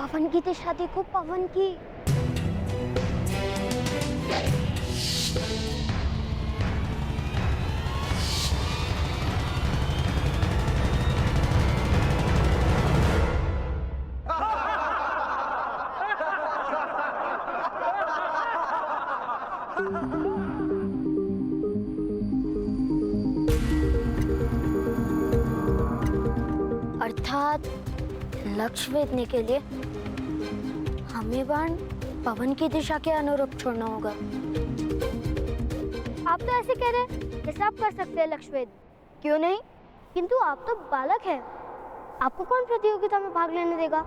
पावन की थी शादी को पवन की। अर्थात लक्ष्य वेधने के लिए हमें बाण पवन की दिशा के अनुरूप छोड़ना होगा। आप तो ऐसे कह रहे हैं जैसे आप कर सकते हैं लक्ष्य वेध। क्यों नहीं? किंतु आप तो बालक हैं। आपको कौन प्रतियोगिता में भाग लेने देगा?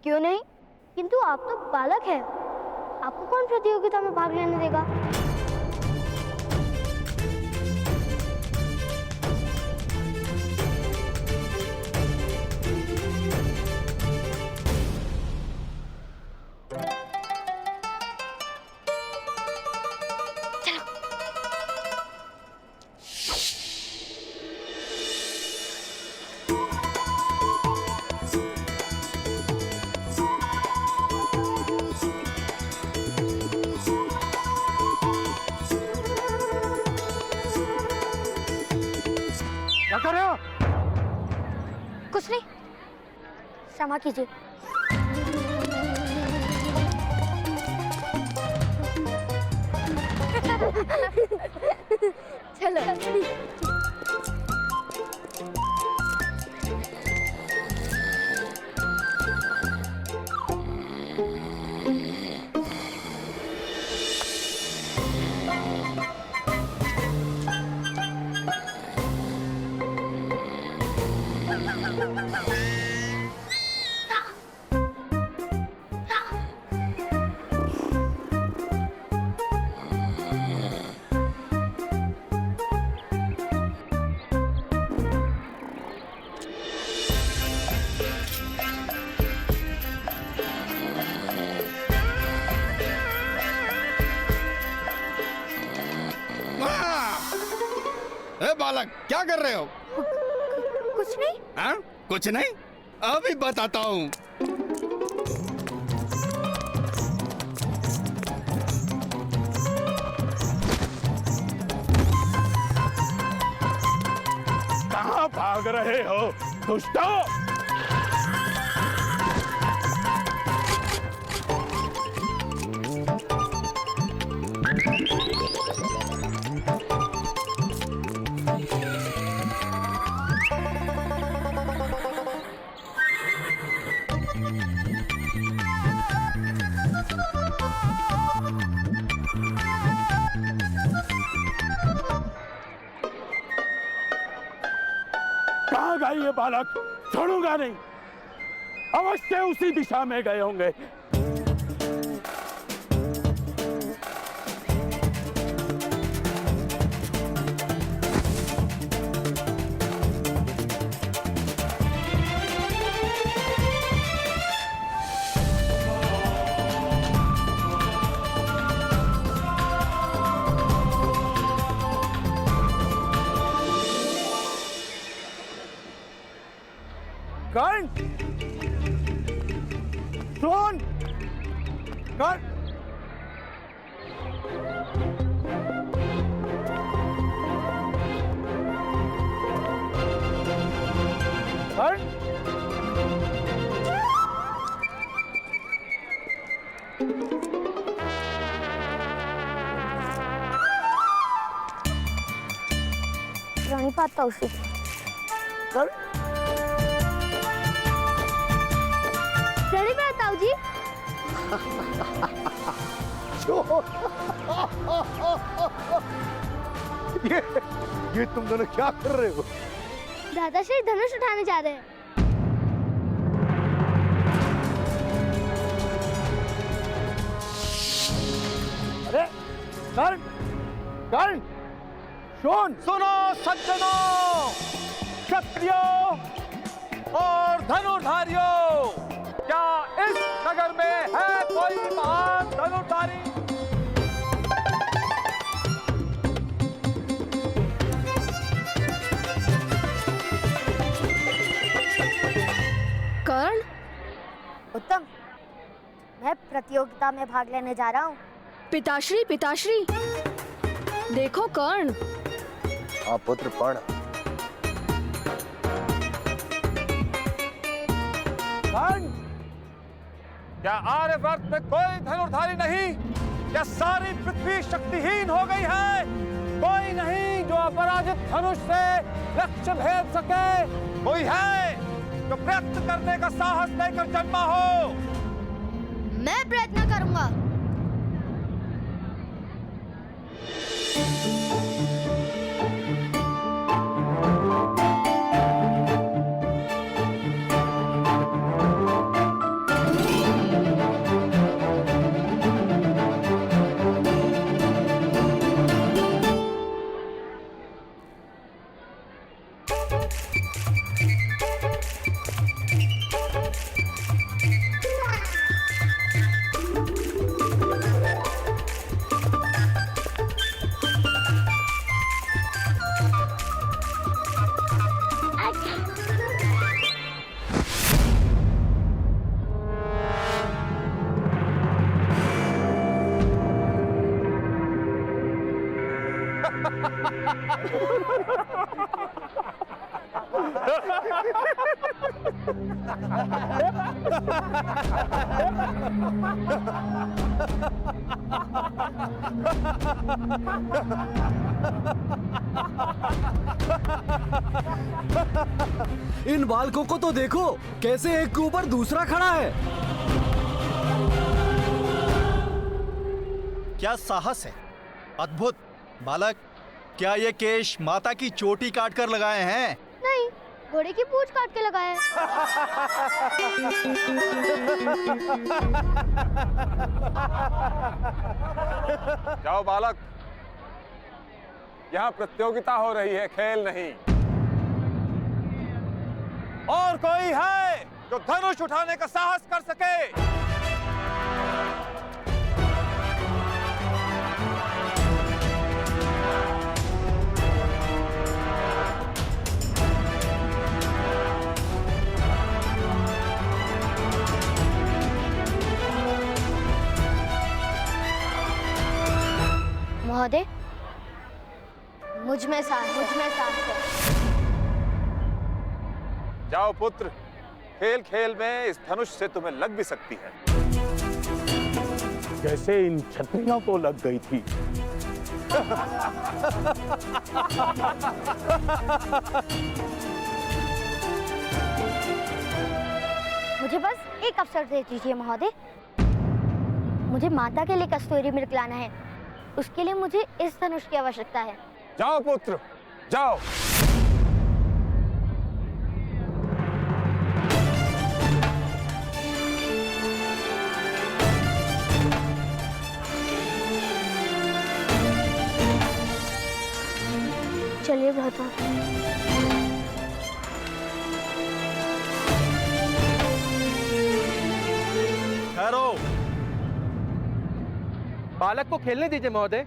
क्यों नहीं? किंतु आप तो बालक हैं। आपको कौन प्रतियोगिता में भाग लेने देगा? क्या कर रहे हो? कुछ नहीं, क्षमा कीजिए। चलो। ए बालक, क्या कर रहे हो? कुछ नहीं। हाँ? कुछ नहीं? अभी बताता हूँ। कहाँ भाग रहे हो दुष्टों? कहाँ गए ये बालक? छोड़ूंगा नहीं। अवश्य उसी दिशा में गए होंगे। कर्ण, सुन, कर्ण, कर्ण, प्रणिपात ताऊजी। कर्ण, प्रणिपात ताऊजी। ये तुम दोनों क्या कर रहे हो? दादाश्री धनुष उठाने जा रहे हैं। अरे कर्ण, कर्ण, सुनो सज्जनों, क्षत्रियों और धनुर्धारियों, क्या इस नगर में है कोई महान धनुर्धारी? कर्ण, उत्तम, मैं प्रतियोगिता में भाग लेने जा रहा हूँ। पिताश्री पिताश्री, देखो कर्ण। हाँ पुत्र पढ़। क्या आर्यवर्त में कोई धनुर्धारी नहीं? क्या सारी पृथ्वी शक्तिहीन हो गई है? कोई नहीं जो अपराजित धनुष से लक्ष्य भेद सके? कोई है जो प्रयत्न करने का साहस लेकर जन्मा हो? मैं प्रयत्न करूंगा। इन बालकों को तो देखो, कैसे एक के ऊपर दूसरा खड़ा है। क्या साहस है, अद्भुत। बालक, क्या ये केश माता की चोटी काट कर लगाए हैं? नहीं, घोड़े की पूंछ काट के लगाया है। जाओ बालक, यहाँ प्रतियोगिता हो रही है, खेल नहीं। और कोई है जो धनुष उठाने का साहस कर सके? महोदय, मुझ में साहस है। जाओ पुत्र, खेल खेल में इस धनुष से तुम्हें लग भी सकती है। जैसे इन क्षत्रियों को लग गई थी। मुझे बस एक अवसर दे दीजिए महोदय। मुझे माता के लिए कस्तूरी मृग लाना है। उसके लिए मुझे इस धनुष की आवश्यकता है। जाओ पुत्र, जाओ। चलिए भ्राता। ठहरो। बालक को खेलने दीजिए महोदय।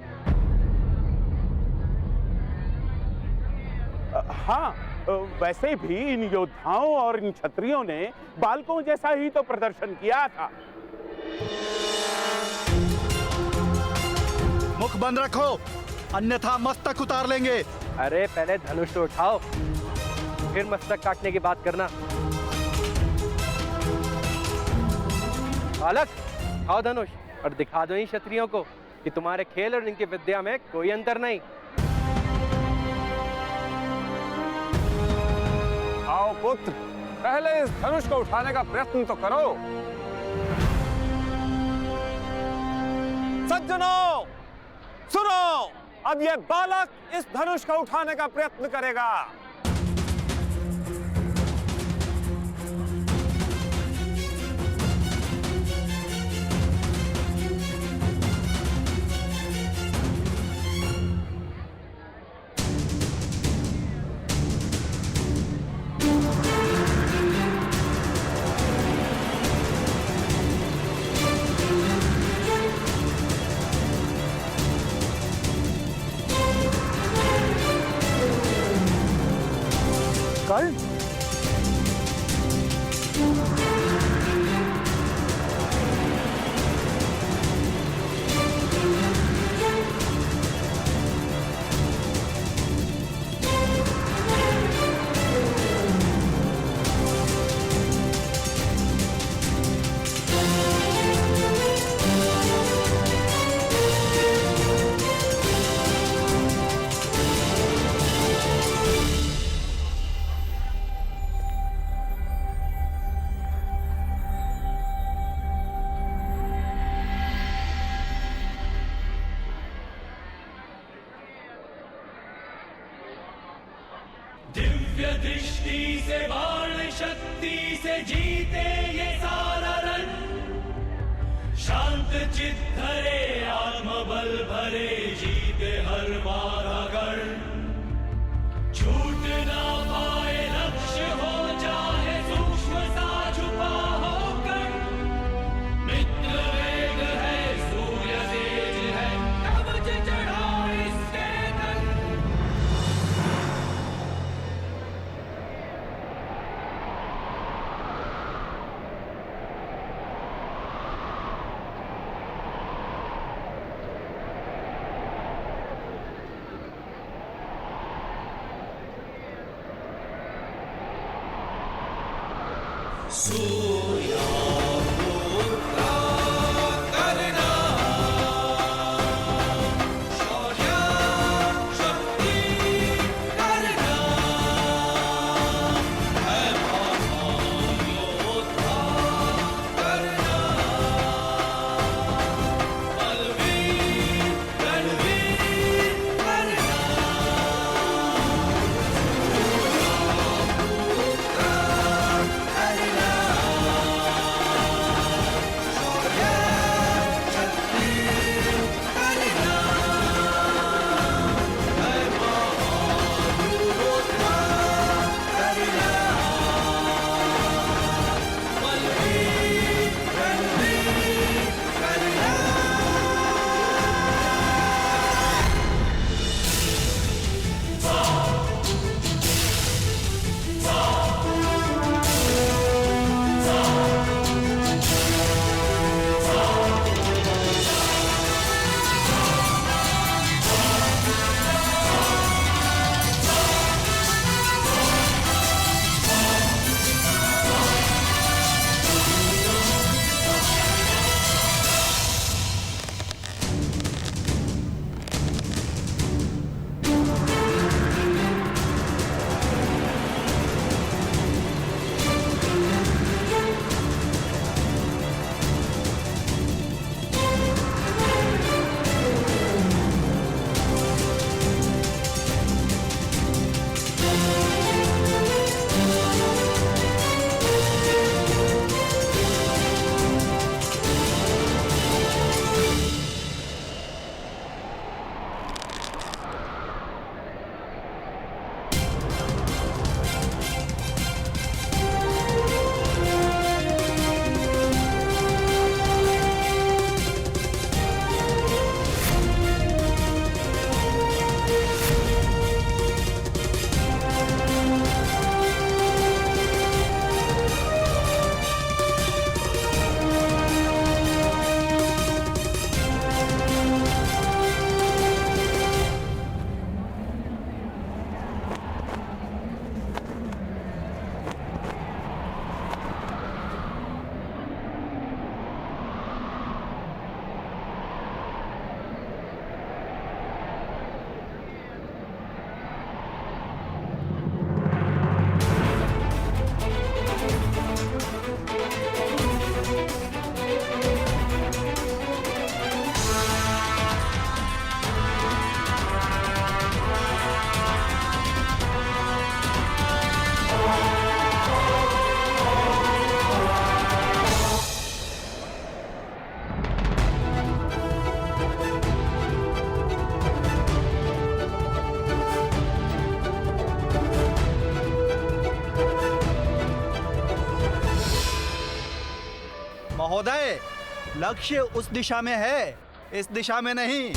हाँ, वैसे भी इन योद्धाओं और इन क्षत्रियों ने बालकों जैसा ही तो प्रदर्शन किया था। मुख बंद रखो, अन्यथा मस्तक उतार लेंगे। अरे पहले धनुष तो उठाओ, फिर मस्तक काटने की बात करना। बालक, उठाओ धनुष और दिखा दो इन क्षत्रियों को कि तुम्हारे खेल और इनकी विद्या में कोई अंतर नहीं। आओ पुत्र, पहले इस धनुष को उठाने का प्रयत्न तो करो। सज्जनों, सुनो, अब ये बालक इस धनुष को उठाने का प्रयत्न करेगा। कर्ण? दिव्य दृष्टि से बाण शक्ति से जीते ये सारा रण, शांत चित धरे आत्मबल भरे जीते हर बाधा गढ़, छूट ना पाए लक्ष्य हो चाहे सूक्ष्म सा छुपा हो कण, मित्र वेग है सूर्य तेज है कवच चढ़ा इसके तन। महोदय, लक्ष्य उस दिशा में है, इस दिशा में नहीं।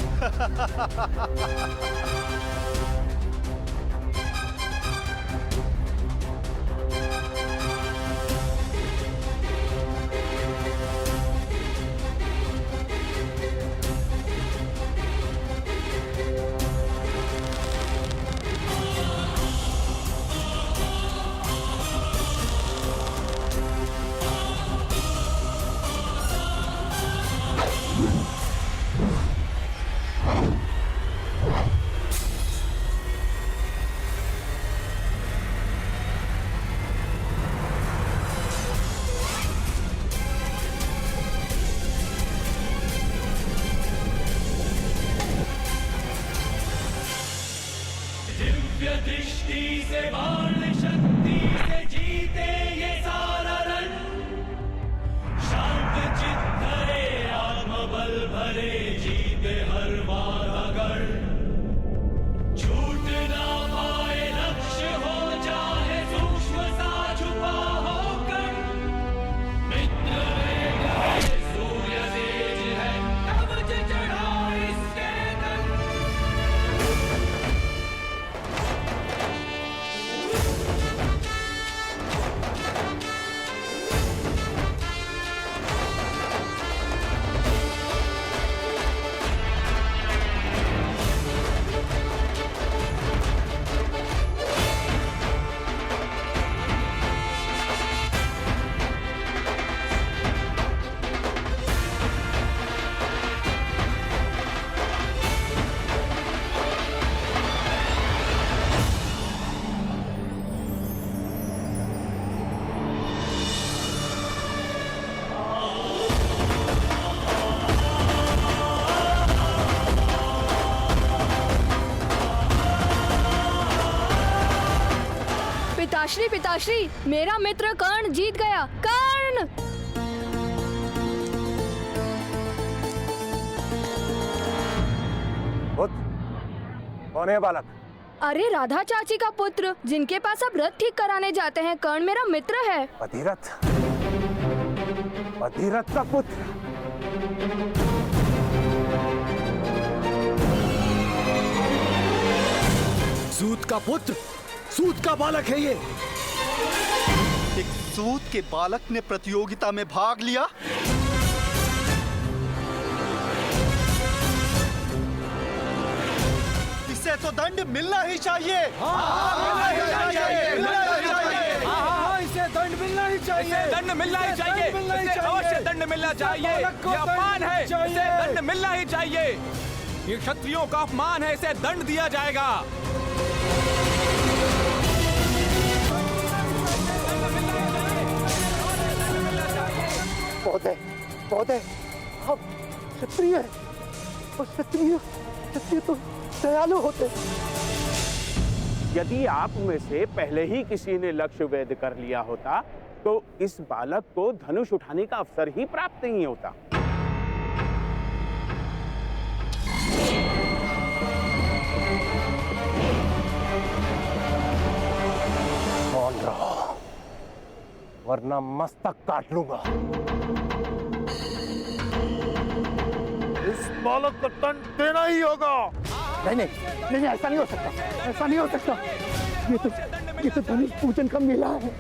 पिताश्री पिताश्री, मेरा मित्र कर्ण जीत गया। कर्ण! कौन है बालक? अरे राधा चाची का पुत्र, जिनके पास आप रथ ठीक कराने जाते हैं। कर्ण मेरा मित्र है। अधिरथ, अधिरथ का पुत्र। सूत का पुत्र, सूत का बालक है ये। एक सूत के बालक ने प्रतियोगिता में भाग लिया। इसे तो दंड मिलना ही चाहिए। इसे दंड मिलना ही चाहिए। दंड मिलना ही चाहिए। इसे अवश्य दंड मिलना चाहिए। ये अपमान है, इसे दंड मिलना ही चाहिए। ये क्षत्रियों का अपमान है, इसे दंड दिया जाएगा। पौधे, पौधे, हम क्षत्रिय हैं और क्षत्रिय तो दयालु होते। यदि आप में से पहले ही किसी ने लक्ष्य वेध कर लिया होता तो इस बालक को धनुष उठाने का अवसर ही प्राप्त नहीं होता। मौन रहो, वरना मस्तक काट लूंगा। इस बालक को दंड देना ही होगा। नहीं, ऐसा नहीं हो सकता, ऐसा नहीं हो सकता। ये तो धनुष पूजन का मेला है।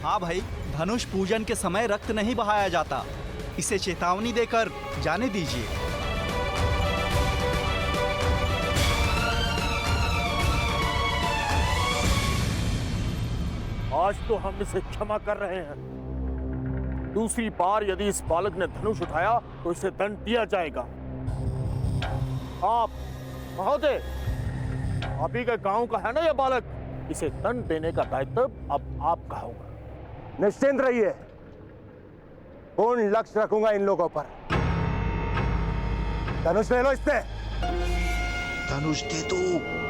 हाँ भाई, धनुष पूजन के समय रक्त नहीं बहाया जाता। इसे चेतावनी देकर जाने दीजिए। आज तो हम इसे क्षमा कर रहे हैं। दूसरी बार यदि इस बालक ने धनुष उठाया तो इसे दंड दिया जाएगा। आप महोदय, आप ही के गांव का है ना यह बालक, इसे दंड देने का दायित्व अब आपका होगा। निश्चिंत रहिए, पूर्ण लक्ष्य रखूंगा इन लोगों पर। धनुष ले लो इससे। धनुष दे दो।